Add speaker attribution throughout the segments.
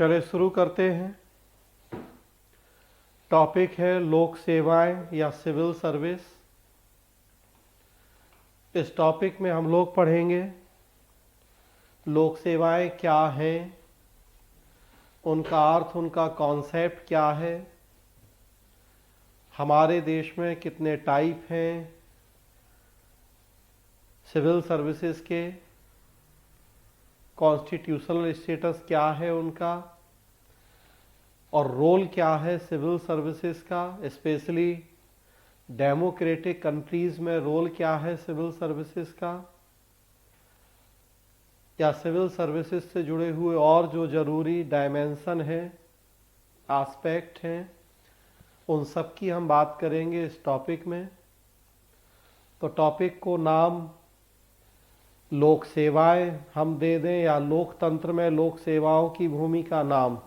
Speaker 1: चले शुरू करते हैं। टॉपिक है लोक सेवाएं या सिविल सर्विस। इस टॉपिक में हम लोग पढ़ेंगे लोक सेवाएं क्या हैं, उनका अर्थ, उनका कॉन्सेप्ट क्या है, हमारे देश में कितने टाइप हैं सिविल सर्विसेज के, कॉन्स्टिट्यूशनल स्टेटस क्या है उनका, और रोल क्या है सिविल सर्विसेज का, स्पेशली डेमोक्रेटिक कंट्रीज में रोल क्या है सिविल सर्विसेज का, या सिविल सर्विसेज से जुड़े हुए और जो जरूरी डायमेंशन है, एस्पेक्ट हैं, उन सब की हम बात करेंगे इस टॉपिक में। तो टॉपिक को नाम लोक सेवाएं हम दे दें या लोकतंत्र में लोक सेवाओं की भूमिका, नाम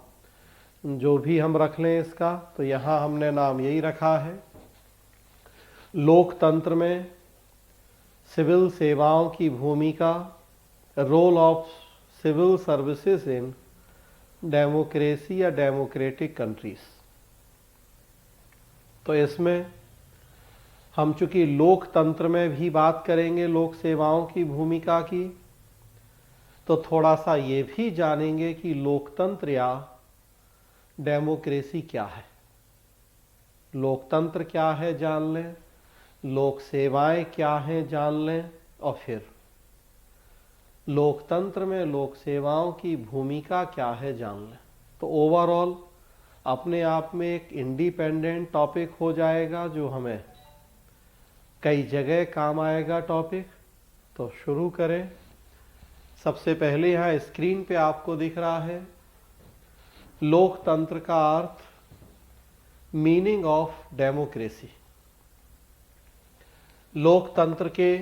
Speaker 1: जो भी हम रख लें इसका, तो यहाँ हमने नाम यही रखा है लोकतंत्र में सिविल सेवाओं की भूमिका, role of civil services in democracy या डेमोक्रेटिक कंट्रीज। तो इसमें हम चूंकि लोकतंत्र में भी बात करेंगे लोक सेवाओं की भूमिका की, तो थोड़ा सा ये भी जानेंगे कि लोकतंत्र या डेमोक्रेसी क्या है। लोकतंत्र क्या है जान लें, लोक सेवाएं क्या हैं जान लें, और फिर लोकतंत्र में लोक सेवाओं की भूमिका क्या है जान लें। तो ओवरऑल अपने आप में एक इंडिपेंडेंट टॉपिक हो जाएगा जो हमें कई जगह काम आएगा टॉपिक। तो शुरू करें। सबसे पहले यहाँ स्क्रीन पे आपको दिख रहा है लोकतंत्र का अर्थ, मीनिंग ऑफ डेमोक्रेसी। लोकतंत्र के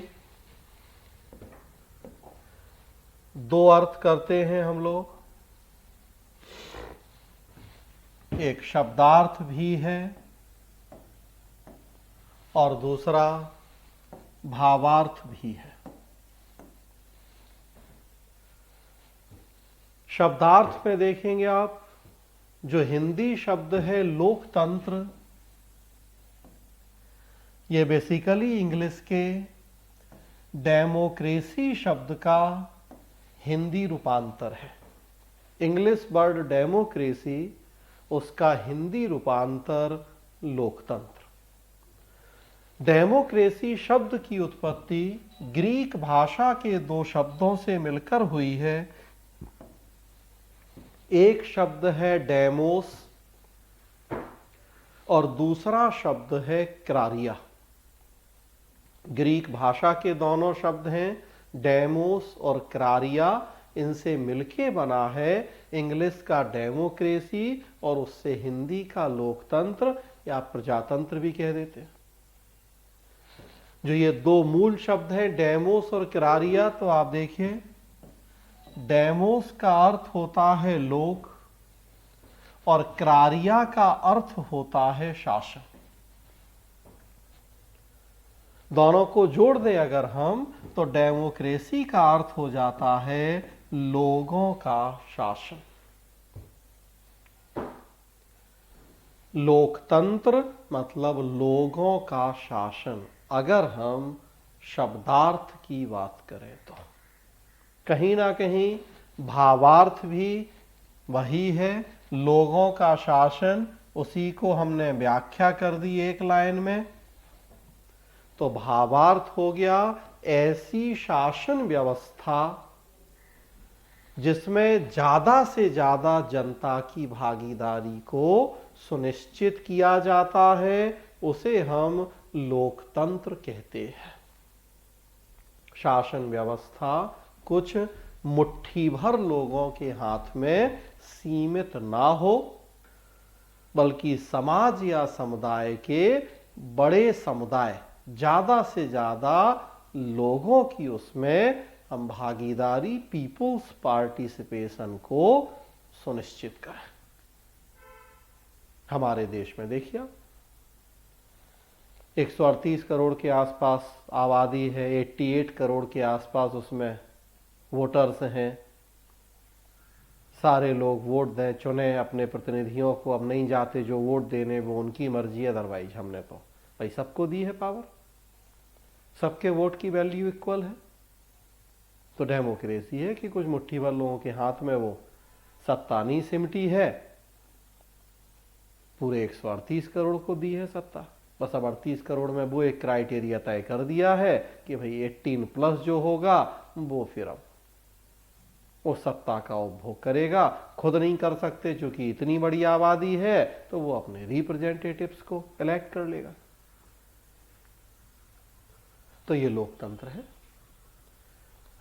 Speaker 1: दो अर्थ करते हैं हम लोग, एक शब्दार्थ भी है और दूसरा भावार्थ भी है। शब्दार्थ में देखेंगे आप, जो हिंदी शब्द है लोकतंत्र, ये बेसिकली इंग्लिश के डेमोक्रेसी शब्द का हिंदी रूपांतर है। इंग्लिश वर्ड डेमोक्रेसी, उसका हिंदी रूपांतर लोकतंत्र। डेमोक्रेसी शब्द की उत्पत्ति ग्रीक भाषा के दो शब्दों से मिलकर हुई है। एक शब्द है डेमोस और दूसरा शब्द है क्रारिया। ग्रीक भाषा के दोनों शब्द हैं डेमोस और क्रारिया, इनसे मिलके बना है इंग्लिश का डेमोक्रेसी और उससे हिंदी का लोकतंत्र या प्रजातंत्र भी कह देते हैं। जो ये दो मूल शब्द हैं डेमोस और क्रारिया, तो आप देखिए डेमोस का अर्थ होता है लोक और क्रारिया का अर्थ होता है शासन। दोनों को जोड़ दें अगर हम, तो डेमोक्रेसी का अर्थ हो जाता है लोगों का शासन। लोकतंत्र मतलब लोगों का शासन। अगर हम शब्दार्थ की बात करें तो कहीं ना कहीं भावार्थ भी वही है, लोगों का शासन। उसी को हमने व्याख्या कर दी एक लाइन में। तो भावार्थ हो गया ऐसी शासन व्यवस्था जिसमें ज्यादा से ज्यादा जनता की भागीदारी को सुनिश्चित किया जाता है, उसे हम लोकतंत्र कहते हैं। शासन व्यवस्था कुछ मुट्ठी भर लोगों के हाथ में सीमित ना हो, बल्कि समाज या समुदाय के बड़े समुदाय, ज्यादा से ज्यादा लोगों की उसमें हम भागीदारी, पीपुल्स पार्टिसिपेशन को सुनिश्चित करें। हमारे देश में देखिए 138 करोड़ के आसपास आबादी है, 88 करोड़ के आसपास उसमें वोटर्स हैं। सारे लोग वोट दें, चुने अपने प्रतिनिधियों को, अब नहीं जाते जो वोट देने, वो उनकी मर्जी है, अदरवाइज हमने तो भाई सबको दी है पावर, सबके वोट की वैल्यू इक्वल है। तो डेमोक्रेसी है कि कुछ मुट्ठी भर लोगों के हाथ में वो सत्ता नहीं सिमटी है, पूरे 138 करोड़ को दी है सत्ता। बस अब 38 करोड़ में वो एक क्राइटेरिया तय कर दिया है कि भाई 18+ जो होगा वो फिर अब वो सत्ता का उपभोग करेगा। खुद नहीं कर सकते क्योंकि इतनी बड़ी आबादी है, तो वो अपने रिप्रेजेंटेटिव्स को इलेक्ट कर लेगा। तो ये लोकतंत्र है।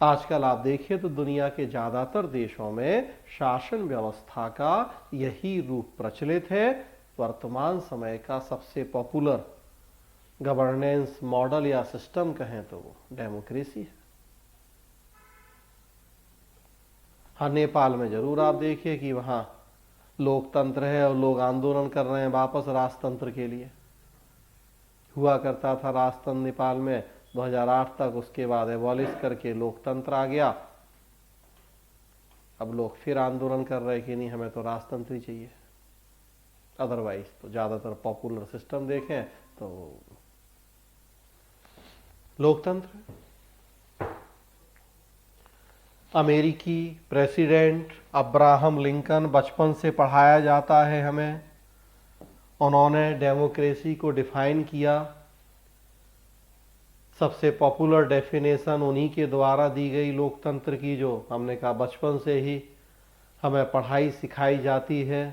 Speaker 1: आजकल आप देखिए तो दुनिया के ज्यादातर देशों में शासन व्यवस्था का यही रूप प्रचलित है। वर्तमान समय का सबसे पॉपुलर गवर्नेंस मॉडल या सिस्टम कहें तो वो डेमोक्रेसी है। हाँ, नेपाल में जरूर आप देखिए कि वहां लोकतंत्र है और लोग आंदोलन कर रहे हैं वापस राजतंत्र के लिए। हुआ करता था राजतंत्र नेपाल में 2008 तक, उसके बाद एबॉलिश करके लोकतंत्र आ गया। अब लोग फिर आंदोलन कर रहे हैं कि नहीं, हमें तो राजतंत्र ही चाहिए। अदरवाइज तो ज्यादातर पॉपुलर सिस्टम देखें तो लोकतंत्र। अमेरिकी प्रेसिडेंट अब्राहम लिंकन बचपन से पढ़ाया जाता है हमें, उन्होंने डेमोक्रेसी को डिफाइन किया। सबसे पॉपुलर डेफिनेशन उन्हीं के द्वारा दी गई लोकतंत्र की, जो हमने कहा बचपन से ही हमें पढ़ाई सिखाई जाती है।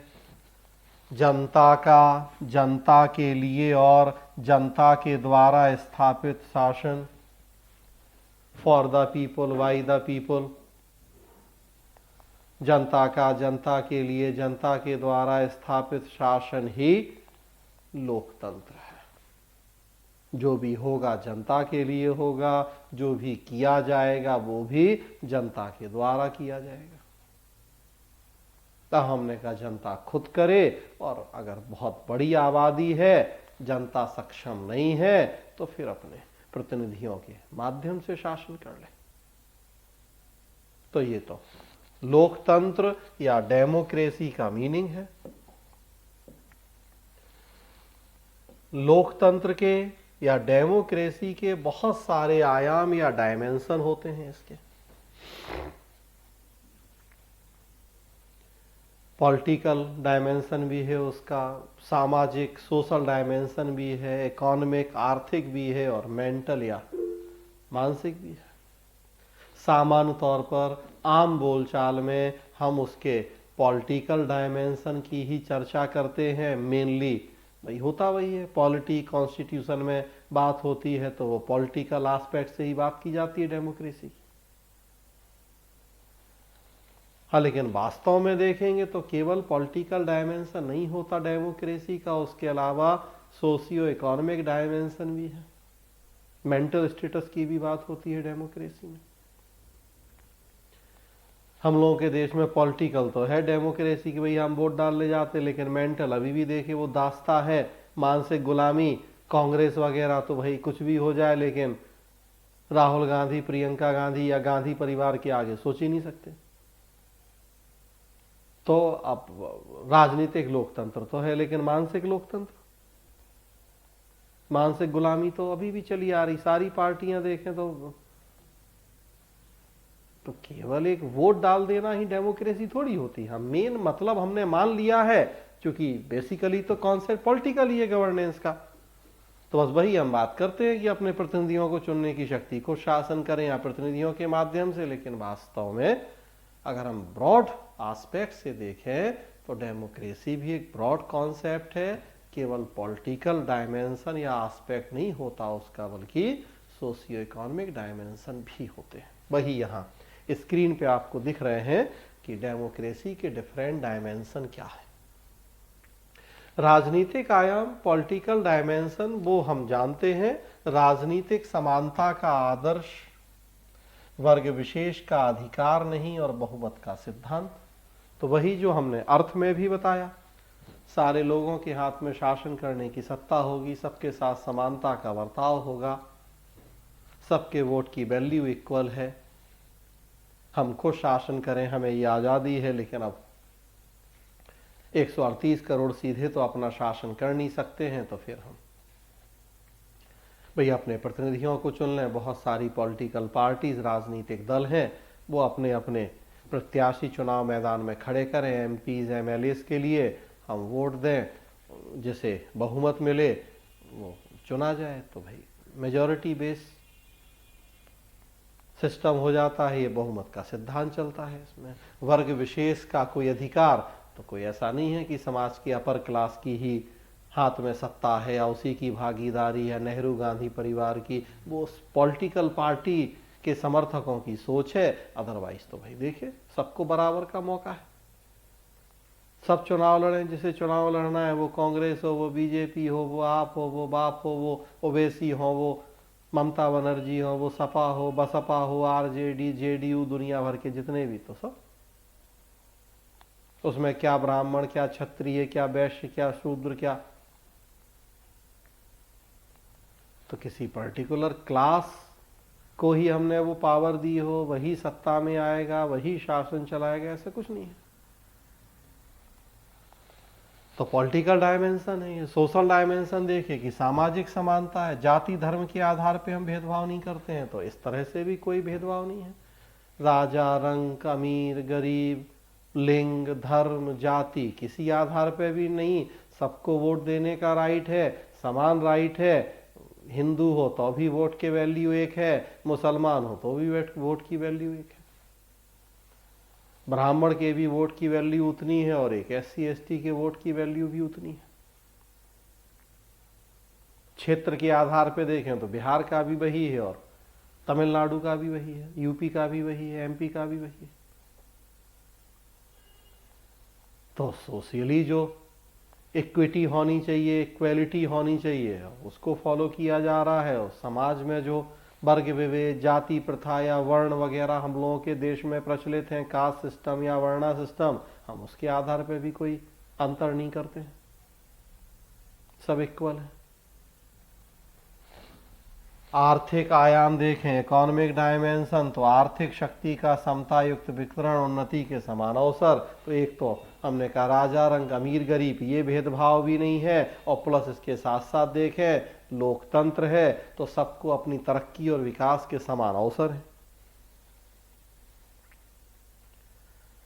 Speaker 1: जनता का, जनता के लिए और जनता के द्वारा स्थापित शासन, for the people by the people. जनता का, जनता के लिए, जनता के द्वारा स्थापित शासन ही लोकतंत्र है। जो भी होगा जनता के लिए होगा, जो भी किया जाएगा वो भी जनता के द्वारा किया जाएगा। तो हमने कहा जनता खुद करे, और अगर बहुत बड़ी आबादी है, जनता सक्षम नहीं है, तो फिर अपने प्रतिनिधियों के माध्यम से शासन कर ले। तो ये तो लोकतंत्र या डेमोक्रेसी का मीनिंग है। लोकतंत्र के या डेमोक्रेसी के बहुत सारे आयाम या डायमेंशन होते हैं इसके। पॉलिटिकल डायमेंशन भी है उसका, सामाजिक सोशल डायमेंशन भी है, इकोनॉमिक आर्थिक भी है, और मेंटल या मानसिक भी है। सामान्य तौर पर आम बोलचाल में हम उसके पॉलिटिकल डायमेंशन की ही चर्चा करते हैं मेनली। भाई होता वही है, पॉलिटी कॉन्स्टिट्यूशन में बात होती है तो वो पॉलिटिकल एस्पेक्ट से ही बात की जाती है डेमोक्रेसी। हाँ, लेकिन वास्तव में देखेंगे तो केवल पॉलिटिकल डायमेंशन नहीं होता डेमोक्रेसी का, उसके अलावा सोशियो इकोनॉमिक डायमेंशन भी है, मेंटल स्टेटस की भी बात होती है डेमोक्रेसी में। हम लोगों के देश में पॉलिटिकल तो है डेमोक्रेसी की, भाई हम वोट डालने जाते, लेकिन मेंटल अभी भी देखे वो दास्ता है, मानसिक गुलामी। कांग्रेस वगैरह तो भाई कुछ भी हो जाए, लेकिन राहुल गांधी, प्रियंका गांधी या गांधी परिवार के आगे सोच ही नहीं सकते। तो अब राजनीतिक लोकतंत्र तो है, लेकिन मानसिक लोकतंत्र, मानसिक गुलामी तो अभी भी चली आ रही। सारी पार्टियां देखें तो केवल एक वोट डाल देना ही डेमोक्रेसी थोड़ी होती है। मेन मतलब हमने मान लिया है, क्योंकि बेसिकली तो कॉन्सेप्ट पॉलिटिकल ही है गवर्नेंस का। तो बस वही हम बात करते हैं कि अपने प्रतिनिधियों को चुनने की शक्ति को शासन करें या प्रतिनिधियों के माध्यम से, लेकिन वास्तव में अगर हम ब्रॉड एस्पेक्ट से देखें तो डेमोक्रेसी भी एक ब्रॉड कॉन्सेप्ट है। केवल पॉलिटिकल डायमेंशन या एस्पेक्ट नहीं होता उसका, बल्कि सोशियो इकोनॉमिक डायमेंशन भी होते हैं। वही यहाँ स्क्रीन पे आपको दिख रहे हैं कि डेमोक्रेसी के डिफरेंट डायमेंशन क्या है। राजनीतिक आयाम, पॉलिटिकल डायमेंशन, वो हम जानते हैं। राजनीतिक समानता का आदर्श, वर्ग विशेष का अधिकार नहीं, और बहुमत का सिद्धांत। तो वही जो हमने अर्थ में भी बताया, सारे लोगों के हाथ में शासन करने की सत्ता होगी, सबके साथ समानता का बर्ताव होगा, सबके वोट की वैल्यू इक्वल है। हम खुद शासन करें, हमें ये आज़ादी है, लेकिन अब 138 करोड़ सीधे तो अपना शासन कर नहीं सकते हैं, तो फिर हम भाई अपने प्रतिनिधियों को चुन लें। बहुत सारी पॉलिटिकल पार्टीज, राजनीतिक दल हैं, वो अपने अपने प्रत्याशी चुनाव मैदान में खड़े करें, एमपीज एमएलएस के लिए, हम वोट दें, जिसे बहुमत मिले वो चुना जाए। तो भाई मेजॉरिटी बेस सिस्टम हो जाता है, ये बहुमत का सिद्धांत चलता है। इसमें वर्ग विशेष का कोई अधिकार तो कोई ऐसा नहीं है कि समाज की अपर क्लास की ही हाथ में सत्ता है या उसी की भागीदारी है, नेहरू गांधी परिवार की, वो पॉलिटिकल पार्टी के समर्थकों की सोच है। अदरवाइज तो भाई देखिए, सबको बराबर का मौका है, सब चुनाव लड़ें, जिसे चुनाव लड़ना है, वो कांग्रेस हो, वो बीजेपी हो, वो आप हो, वो बाप हो, वो ओवैसी हो, वो ममता बनर्जी हो, वो सपा हो, बसपा हो, आरजेडी, जेडीयू, दुनिया भर के जितने भी, तो सब उसमें क्या ब्राह्मण, क्या क्षत्रिय, क्या वैश्य, क्या शूद्र, क्या, तो किसी पर्टिकुलर क्लास को ही हमने वो पावर दी हो, वही सत्ता में आएगा, वही शासन चलाएगा, ऐसा कुछ नहीं है। तो पॉलिटिकल डायमेंशन है ये। सोशल डायमेंशन देखिए कि सामाजिक समानता है, जाति धर्म के आधार पे हम भेदभाव नहीं करते हैं, तो इस तरह से भी कोई भेदभाव नहीं है। राजा, रंग, अमीर, गरीब, लिंग, धर्म, जाति, किसी आधार पे भी नहीं, सबको वोट देने का राइट है, समान राइट है। हिंदू हो तो भी वोट के वैल्यू एक है, मुसलमान हो तो भी वोट की वैल्यू एक है, ब्राह्मण के भी वोट की वैल्यू उतनी है, और एक एससी एसटी के वोट की वैल्यू भी उतनी है। क्षेत्र के आधार पे देखें तो बिहार का भी वही है, और तमिलनाडु का भी वही है, यूपी का भी वही है, एमपी का भी वही है। तो सोशली जो इक्विटी होनी चाहिए, इक्वेलिटी होनी चाहिए, उसको फॉलो किया जा रहा है। और समाज में जो वर्ग विभेद, जाति प्रथा या वर्ण वगैरह हम लोगों के देश में प्रचलित हैं, कास्ट सिस्टम या वर्णा सिस्टम, हम उसके आधार पर भी कोई अंतर नहीं करते हैं, सब इक्वल है। आर्थिक आयाम देखें, इकोनॉमिक डायमेंशन, तो आर्थिक शक्ति का समता युक्त वितरण, उन्नति के समान अवसर। तो एक तो हमने कहा राजा रंग, अमीर गरीब, ये भेदभाव भी नहीं है, और प्लस इसके साथ साथ देखें लोकतंत्र है, तो सबको अपनी तरक्की और विकास के समान अवसर है।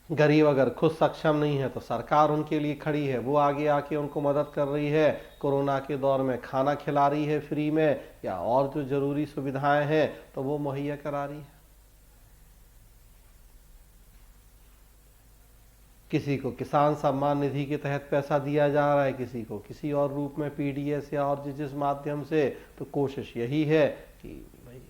Speaker 1: गरीब अगर खुद सक्षम नहीं है तो सरकार उनके लिए खड़ी है, वो आगे आके उनको मदद कर रही है, कोरोना के दौर में खाना खिला रही है फ्री में, या और जो जरूरी सुविधाएं हैं तो वो मुहैया करा रही है। किसी को किसान सम्मान निधि के तहत पैसा दिया जा रहा है, किसी को किसी और रूप में पीडीएस या और जिस माध्यम से। तो कोशिश यही है कि भाई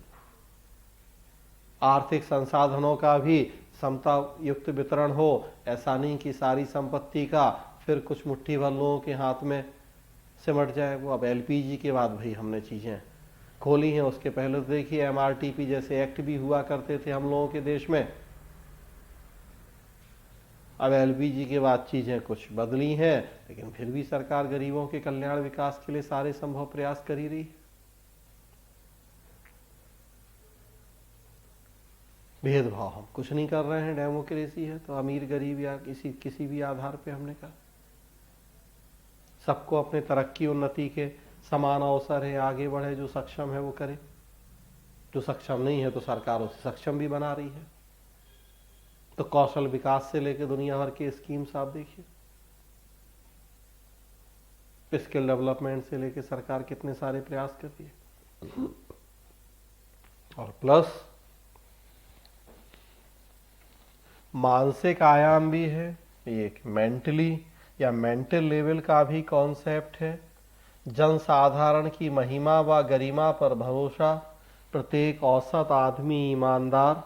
Speaker 1: आर्थिक संसाधनों का भी समता युक्त वितरण हो। ऐसा नहीं कि सारी संपत्ति का फिर कुछ मुट्ठी भर लोगों के हाथ में सिमट जाए। वो अब एलपीजी के बाद भाई हमने चीजें खोली हैं, उसके पहले तो देखिए एमआरटीपी जैसे एक्ट भी हुआ करते थे हम लोगों के देश में। अब एलपीजी के बाद चीजें कुछ बदली हैं, लेकिन फिर भी सरकार गरीबों के कल्याण विकास के लिए सारे संभव प्रयास कर ही रही है। भेदभाव हम कुछ नहीं कर रहे हैं, डेमोक्रेसी है, तो अमीर गरीब या किसी भी आधार पे हमने कहा सबको अपने तरक्की उन्नति के समान अवसर है, आगे बढ़े, जो सक्षम है वो करे, जो सक्षम नहीं है तो सरकार उसे सक्षम भी बना रही है। तो कौशल विकास से लेकर दुनिया भर के स्कीम्स आप देखिए, स्किल डेवलपमेंट से लेकर सरकार कितने सारे प्रयास कर रही है। और प्लस मानसिक आयाम भी है, एक मेंटली या मेंटल लेवल का भी कॉन्सेप्ट है। जनसाधारण की महिमा व गरिमा पर भरोसा, प्रत्येक औसत आदमी ईमानदार।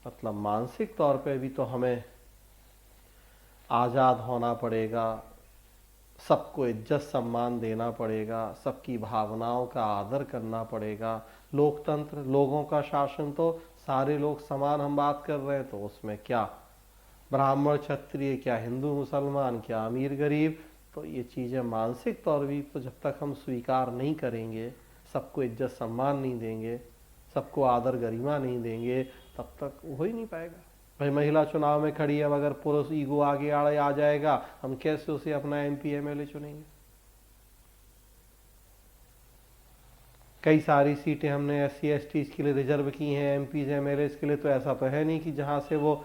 Speaker 1: मतलब मानसिक तौर पे भी तो हमें आजाद होना पड़ेगा, सबको इज्जत सम्मान देना पड़ेगा, सबकी भावनाओं का आदर करना पड़ेगा। लोकतंत्र, लोगों का शासन, तो सारे लोग समान हम बात कर रहे हैं, तो उसमें क्या ब्राह्मण क्षत्रिय, क्या हिंदू मुसलमान, क्या अमीर गरीब, तो ये चीजें मानसिक तौर भी तो जब तक हम स्वीकार नहीं करेंगे, सबको इज्जत सम्मान नहीं देंगे, सबको आदर गरिमा नहीं देंगे, तब तक हो ही नहीं पाएगा। भाई महिला चुनाव में खड़ी है, अगर पुरुष ईगो आगे आड़े आ जाएगा, हम कैसे उसे अपना एमपी एमएलए चुनेंगे? कई सारी सीटें हमने एससी एसटी के लिए रिजर्व की हैं, एमपी एमएलए के लिए, तो ऐसा तो है नहीं कि जहां से वो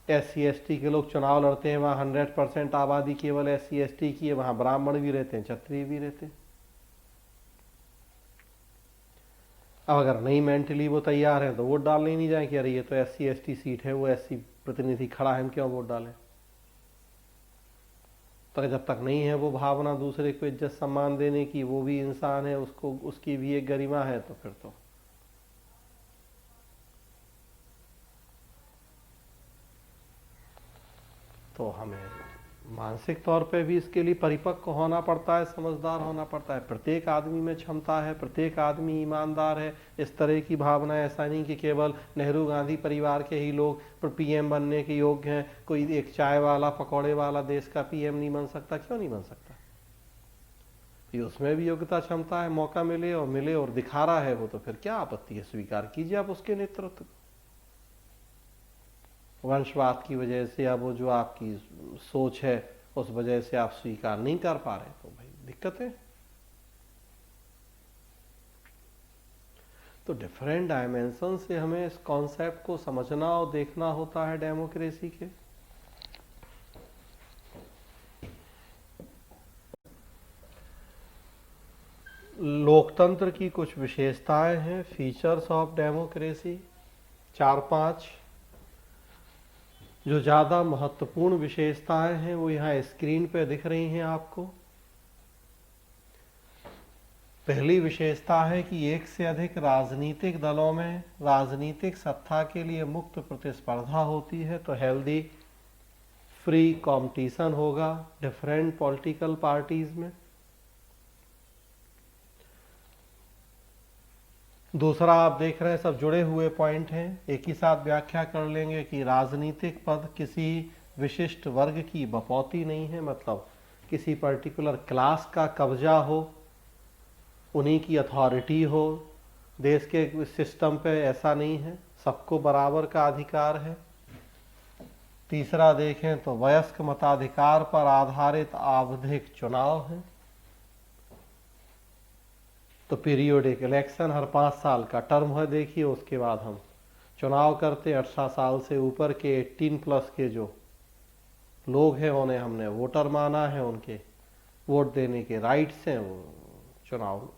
Speaker 1: एससी एसटी के लोग चुनाव लड़ते हैं वहां 100% आबादी केवल एससी एसटी की है, वहां ब्राह्मण भी रहते हैं, क्षत्रिय भी रहते हैं। अब अगर नहीं मेंटली वो तैयार है तो वोट डालने ही नहीं जाए कि अरे ये तो एससी एसटी सीट है, वो एससी प्रतिनिधि खड़ा है, हम क्यों वोट डालें? तो जब तक नहीं है वो भावना दूसरे को इज्जत सम्मान देने की, वो भी इंसान है, उसको उसकी भी एक गरिमा है, तो फिर तो हमें मानसिक तौर पे भी इसके लिए परिपक्व होना पड़ता है, समझदार होना पड़ता है। प्रत्येक आदमी में क्षमता है, प्रत्येक आदमी ईमानदार है, इस तरह की भावना। ऐसा नहीं कि केवल नेहरू गांधी परिवार के ही लोग पीएम बनने के योग्य हैं, कोई एक चाय वाला पकौड़े वाला देश का पीएम नहीं बन सकता। क्यों नहीं बन सकता? ये उसमें भी योग्यता क्षमता है, मौका मिले और दिखा रहा है वो, तो फिर क्या आपत्ति है? स्वीकार कीजिए आप उसके नेतृत्व। वंशवाद की वजह से या वो जो आपकी सोच है उस वजह से आप स्वीकार नहीं कर पा रहे, तो भाई दिक्कत है। तो डिफरेंट डायमेंशन से हमें इस कॉन्सेप्ट को समझना और देखना होता है डेमोक्रेसी के। लोकतंत्र की कुछ विशेषताएं हैं, फीचर्स ऑफ डेमोक्रेसी, 4-5 जो ज्यादा महत्वपूर्ण विशेषताएं हैं वो यहाँ स्क्रीन पे दिख रही हैं आपको। पहली विशेषता है कि एक से अधिक राजनीतिक दलों में राजनीतिक सत्ता के लिए मुक्त प्रतिस्पर्धा होती है, तो हेल्दी फ्री कंपटीशन होगा डिफरेंट पॉलिटिकल पार्टीज में। दूसरा, आप देख रहे हैं सब जुड़े हुए पॉइंट हैं, एक ही साथ व्याख्या कर लेंगे कि राजनीतिक पद किसी विशिष्ट वर्ग की बपौती नहीं है, मतलब किसी पर्टिकुलर क्लास का कब्जा हो, उन्हीं की अथॉरिटी हो। देश के सिस्टम पे ऐसा नहीं है, सबको बराबर का अधिकार है। तीसरा देखें तो वयस्क मताधिकार पर आधारित आवधिक चुनाव है, तो पीरियोडिक इलेक्शन हर 5 साल का टर्म है। देखिए उसके बाद हम चुनाव करते, 18 साल से ऊपर के 18+ के जो लोग हैं उन्हें हमने वोटर माना है, उनके वोट देने के राइट्स हैं, वो चुनाव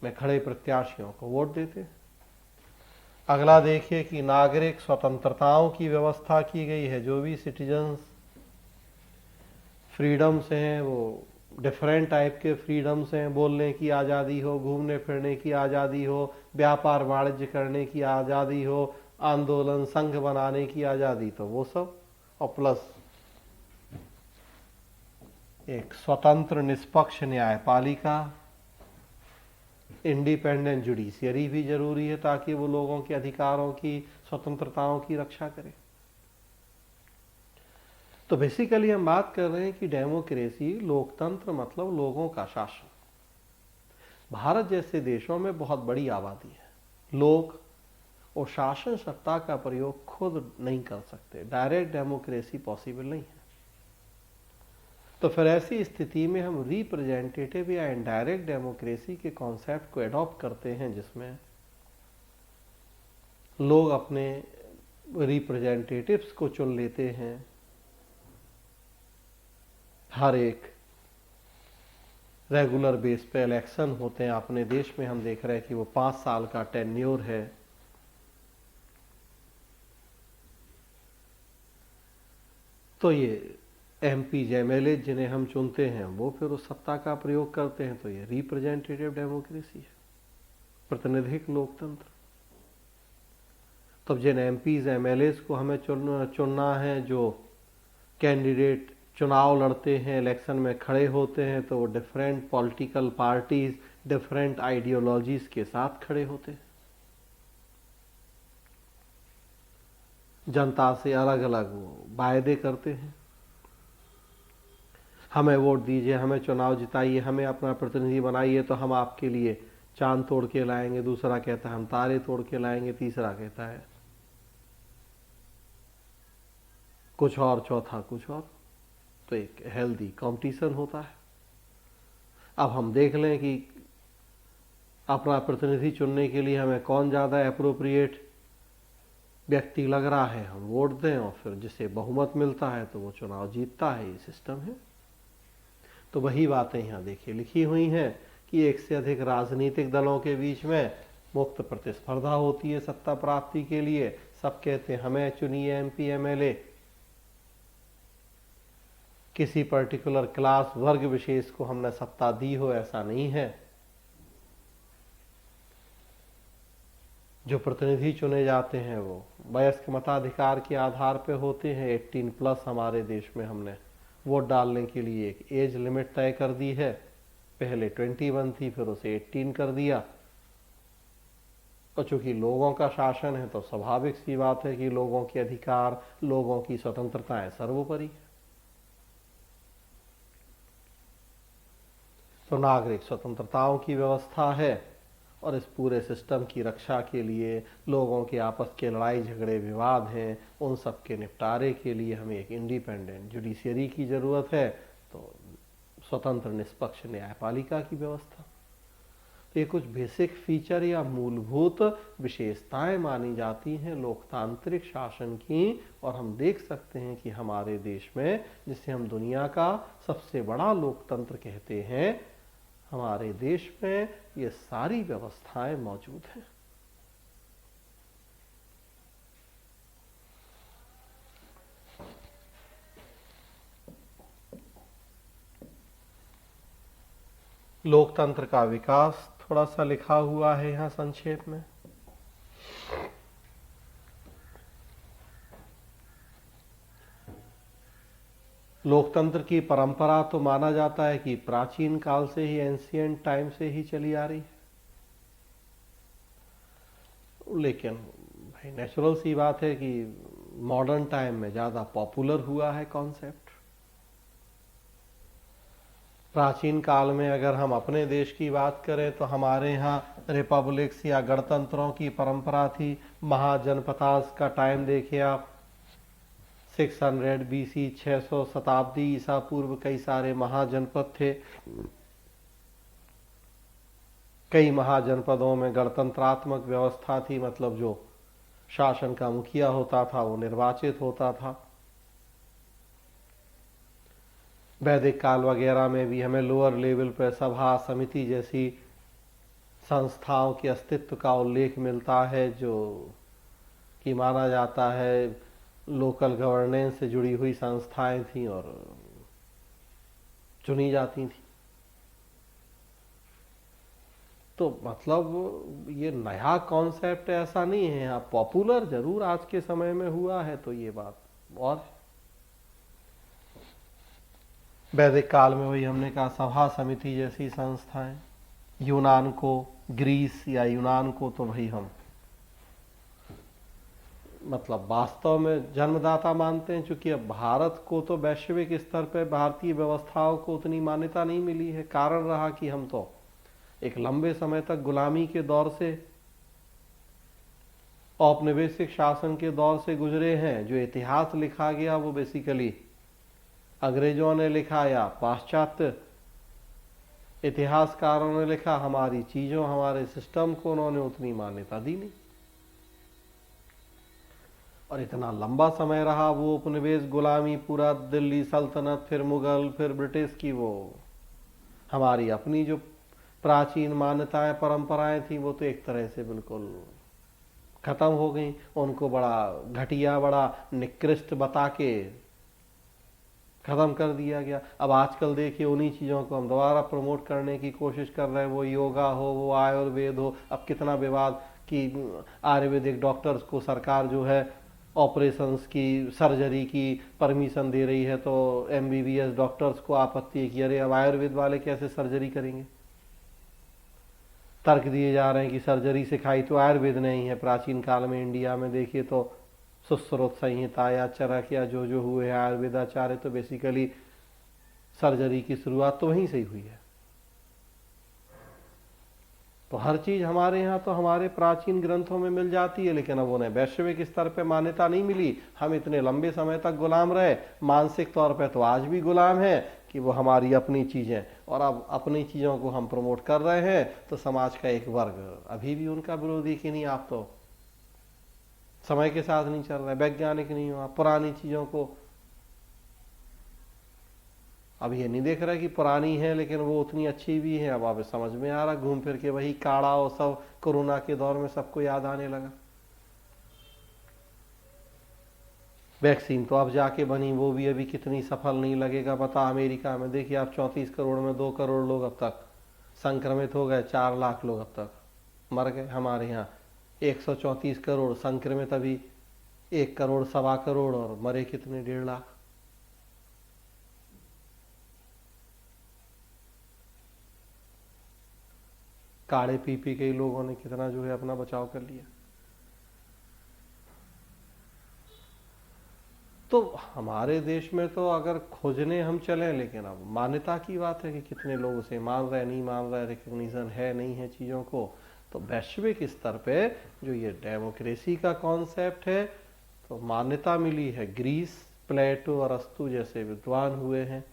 Speaker 1: में खड़े प्रत्याशियों को वोट देते। अगला देखिए कि नागरिक स्वतंत्रताओं की व्यवस्था की गई है, जो भी सिटीजन्स फ्रीडम्स हैं वो डिफरेंट टाइप के फ्रीडम्स हैं, बोलने की आज़ादी हो, घूमने फिरने की आज़ादी हो, व्यापार वाणिज्य करने की आज़ादी हो, आंदोलन संघ बनाने की आज़ादी, तो वो सब, और प्लस एक स्वतंत्र निष्पक्ष न्यायपालिका, इंडिपेंडेंट जुडिशियरी भी जरूरी है ताकि वो लोगों के अधिकारों की, स्वतंत्रताओं की रक्षा करे। तो बेसिकली हम बात कर रहे हैं कि डेमोक्रेसी, लोकतंत्र मतलब लोगों का शासन। भारत जैसे देशों में बहुत बड़ी आबादी है, लोग और शासन सत्ता का प्रयोग खुद नहीं कर सकते, डायरेक्ट डेमोक्रेसी पॉसिबल नहीं है। तो फिर ऐसी स्थिति में हम रिप्रेजेंटेटिव या इनडायरेक्ट डेमोक्रेसी के कॉन्सेप्ट को एडॉप्ट करते हैं, जिसमें लोग अपने रिप्रेजेंटेटिव्स को चुन लेते हैं। हर एक रेगुलर बेस पे इलेक्शन होते हैं। अपने देश में हम देख रहे हैं कि वो 5 साल का टेन्योर है। तो ये एमपी एमएलए जिन्हें हम चुनते हैं वो फिर उस सत्ता का प्रयोग करते हैं, तो ये रिप्रेजेंटेटिव डेमोक्रेसी है, प्रतिनिधिक लोकतंत्र। तब जिन एमपीज एमएलए को हमें चुनना है, जो कैंडिडेट चुनाव लड़ते हैं, इलेक्शन में खड़े होते हैं, तो वो different political parties, different ideologies के साथ खड़े होते हैं, जनता से अलग अलग वो वायदे करते हैं। हमें वोट दीजिए, हमें चुनाव जिताइए, हमें अपना प्रतिनिधि बनाइए, तो हम आपके लिए चांद तोड़ के लाएंगे, दूसरा कहता है हम तारे तोड़ के लाएंगे, तीसरा कहता है कुछ और, चौथा कुछ और। तो एक हेल्दी कंपटीशन होता है। अब हम देख लें कि अपना प्रतिनिधि चुनने के लिए हमें कौन ज़्यादा अप्रोप्रिएट व्यक्ति लग रहा है, हम वोट दें और फिर जिसे बहुमत मिलता है तो वो चुनाव जीतता है। ये सिस्टम है। तो वही बातें यहाँ देखिए लिखी हुई हैं कि एक से अधिक राजनीतिक दलों के बीच में मुक्त प्रतिस्पर्धा होती है सत्ता प्राप्ति के लिए। सब कहते हैं हमें चुनिए एमपी एमएलए। किसी पर्टिकुलर क्लास वर्ग विशेष को हमने सत्ता दी हो, ऐसा नहीं है। जो प्रतिनिधि चुने जाते हैं वो वयस्क मताधिकार के आधार पर होते हैं। 18+ हमारे देश में हमने वोट डालने के लिए एक एज लिमिट तय कर दी है। पहले 21 थी, फिर उसे 18 कर दिया। और चूंकि लोगों का शासन है तो स्वाभाविक सी बात है कि लोगों के अधिकार, लोगों की स्वतंत्रताएं सर्वोपरि है। तो नागरिक स्वतंत्रताओं की व्यवस्था है और इस पूरे सिस्टम की रक्षा के लिए लोगों के आपस के लड़ाई झगड़े विवाद हैं, उन सब के निपटारे के लिए हमें एक इंडिपेंडेंट जुडिशियरी की ज़रूरत है। तो स्वतंत्र निष्पक्ष न्यायपालिका की व्यवस्था। तो ये कुछ बेसिक फीचर या मूलभूत विशेषताएं मानी जाती हैं लोकतांत्रिक शासन की। और हम देख सकते हैं कि हमारे देश में, जिसे हम दुनिया का सबसे बड़ा लोकतंत्र कहते हैं, हमारे देश में ये सारी व्यवस्थाएं मौजूद हैं। लोकतंत्र का विकास थोड़ा सा लिखा हुआ है यहां संक्षेप में। लोकतंत्र की परंपरा तो माना जाता है कि प्राचीन काल से ही, एंशिएंट टाइम से ही चली आ रही है। लेकिन भाई नेचुरल सी बात है कि मॉडर्न टाइम में ज्यादा पॉपुलर हुआ है कॉन्सेप्ट। प्राचीन काल में अगर हम अपने देश की बात करें तो हमारे यहाँ रिपब्लिक्स या गणतंत्रों की परंपरा थी। महाजनपदास का टाइम देखिए आप, 600 BC, 600 शताब्दी ईसा पूर्व कई सारे महाजनपद थे। कई महाजनपदों में गणतंत्रात्मक व्यवस्था थी, मतलब जो शासन का मुखिया होता था वो निर्वाचित होता था। वैदिक काल वगैरह में भी हमें लोअर लेवल पर सभा समिति जैसी संस्थाओं के अस्तित्व का उल्लेख मिलता है, जो कि माना जाता है लोकल गवर्नेंस से जुड़ी हुई संस्थाएं थीं और चुनी जाती थी। तो मतलब ये नया कॉन्सेप्ट ऐसा नहीं है, यहाँ पॉपुलर जरूर आज के समय में हुआ है, तो ये बात और वैदिक काल में वही हमने कहा सभा समिति जैसी संस्थाएं। यूनान को, ग्रीस या यूनान को तो भाई हम मतलब वास्तव में जन्मदाता मानते हैं, क्योंकि अब भारत को तो वैश्विक स्तर पर भारतीय व्यवस्थाओं को उतनी मान्यता नहीं मिली है। कारण रहा कि हम तो एक लंबे समय तक गुलामी के दौर से, औपनिवेशिक शासन के दौर से गुजरे हैं। जो इतिहास लिखा गया वो बेसिकली अंग्रेजों ने लिखा या पाश्चात्य इतिहासकारों ने लिखा। हमारी चीजों, हमारे सिस्टम को उन्होंने उतनी मान्यता दी नहीं। और इतना लंबा समय रहा वो उपनिवेश गुलामी, पूरा दिल्ली सल्तनत, फिर मुगल, फिर ब्रिटिश की। वो हमारी अपनी जो प्राचीन मान्यताएं परंपराएं थी वो तो एक तरह से बिल्कुल खत्म हो गई। उनको बड़ा घटिया, बड़ा निकृष्ट बता के खत्म कर दिया गया। अब आजकल देखिए उन्हीं चीज़ों को हम दोबारा प्रमोट करने की कोशिश कर रहे हैं। वो योगा हो, वो आयुर्वेद हो। अब कितना विवाद कि आयुर्वेदिक डॉक्टर्स को सरकार जो है ऑपरेशंस की, सर्जरी की परमिशन दे रही है, तो MBBS डॉक्टर्स को आपत्ति है कि अरे अब आयुर्वेद वाले कैसे सर्जरी करेंगे। तर्क दिए जा रहे हैं कि सर्जरी सिखाई तो आयुर्वेद ने ही है। प्राचीन काल में इंडिया में देखिए तो सुश्रुत संहिता या चरक या जो हुए हैं आयुर्वेदाचार्य, तो बेसिकली सर्जरी की शुरुआत तो वहीं से ही हुई है। तो हर चीज हमारे यहाँ तो हमारे प्राचीन ग्रंथों में मिल जाती है, लेकिन अब उन्हें वैश्विक स्तर पे मान्यता नहीं मिली। हम इतने लंबे समय तक गुलाम रहे, मानसिक तौर पे तो आज भी गुलाम हैं कि वो हमारी अपनी चीजें, और अब अपनी चीजों को हम प्रमोट कर रहे हैं तो समाज का एक वर्ग अभी भी उनका विरोधी कि नहीं, आप तो समय के साथ नहीं चल रहे, वैज्ञानिक नहीं हो आप, पुरानी चीजों को अब ये नहीं देख रहा कि पुरानी है लेकिन वो उतनी अच्छी भी है। अब समझ में आ रहा, घूम फिर के वही काढ़ा और सब कोरोना के दौर में सबको याद आने लगा। वैक्सीन तो अब जाके बनी, वो भी अभी कितनी सफल नहीं लगेगा पता। अमेरिका में देखिए आप 34 करोड़ में 2 करोड़ लोग अब तक संक्रमित हो गए, 4 लाख लोग अब तक मर गए। हमारे यहाँ 134 करोड़ संक्रमित, अभी 1 करोड़ 1.25 करोड़, और मरे कितने 1.5 लाख। काढ़े पी पी के लोगों ने कितना जो है अपना बचाव कर लिया। तो हमारे देश में तो अगर खोजने हम चलें, लेकिन अब मान्यता की बात है कि कितने लोग उसे मान रहे नहीं मान रहे, रिकग्निशन है नहीं है चीज़ों को। तो वैश्विक स्तर पे जो ये डेमोक्रेसी का कॉन्सेप्ट है तो मान्यता मिली है। ग्रीस, प्लेटो और अरस्तु जैसे विद्वान हुए हैं,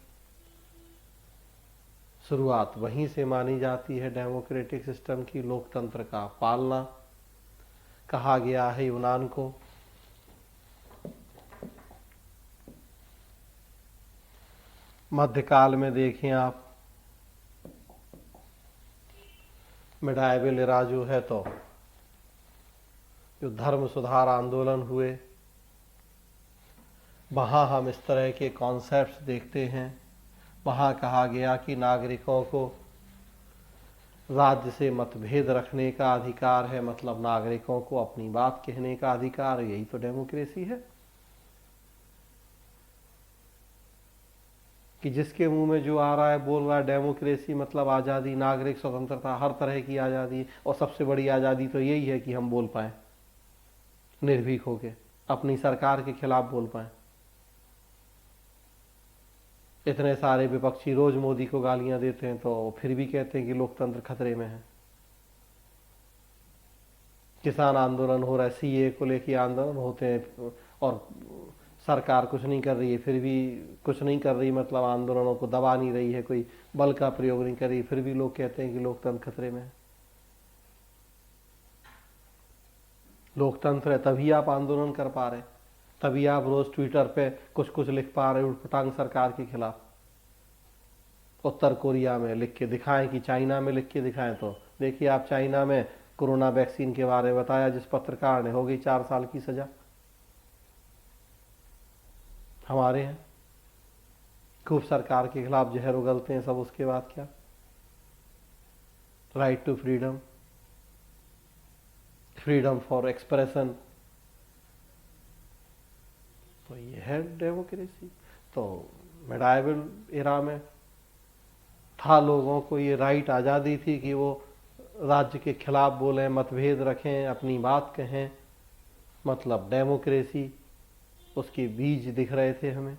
Speaker 1: शुरुआत वहीं से मानी जाती है डेमोक्रेटिक सिस्टम की, लोकतंत्र का पालना। कहा गया है यूनान को मध्यकाल में देखें आप, मिडाइवल एरा जो है तो जो धर्म सुधार आंदोलन हुए, वहां हम इस तरह के कॉन्सेप्ट्स देखते हैं। वहां कहा गया कि नागरिकों को राज्य से मतभेद रखने का अधिकार है, मतलब नागरिकों को अपनी बात कहने का अधिकार। यही तो डेमोक्रेसी है कि जिसके मुंह में जो आ रहा है बोल रहा है डेमोक्रेसी मतलब आज़ादी, नागरिक स्वतंत्रता, हर तरह की आज़ादी। और सबसे बड़ी आज़ादी तो यही है कि हम बोल पाएं निर्भीक होके, अपनी सरकार के खिलाफ बोल पाएं। इतने सारे विपक्षी रोज मोदी को गालियां देते हैं तो फिर भी कहते हैं कि लोकतंत्र खतरे में है। किसान आंदोलन हो रहा है, सीए को लेकर आंदोलन होते हैं और सरकार कुछ नहीं कर रही है, फिर भी कुछ नहीं कर रही मतलब आंदोलनों को दबा नहीं रही है, कोई बल का प्रयोग नहीं कर रही, फिर भी लोग कहते हैं कि लोकतंत्र खतरे में है। लोकतंत्र है तभी आप आंदोलन कर पा रहे, तभी आप रोज ट्विटर पे कुछ कुछ लिख पा रहे उटपटांग सरकार के खिलाफ। उत्तर कोरिया में लिख के दिखाएं कि चाइना में लिख के दिखाएं, तो देखिए आप चाइना में कोरोना वैक्सीन के बारे में बताया जिस पत्रकार ने, हो गई 4 साल की सजा। हमारे यहाँ खूब सरकार के खिलाफ जहर उगलते हैं सब, उसके बाद क्या? Right to freedom, freedom for expression, तो ये है डेमोक्रेसी। तो मिडाइवल एरा में था, लोगों को ये राइट, आज़ादी थी कि वो राज्य के खिलाफ बोलें, मतभेद रखें, अपनी बात कहें, मतलब डेमोक्रेसी, उसके बीज दिख रहे थे हमें।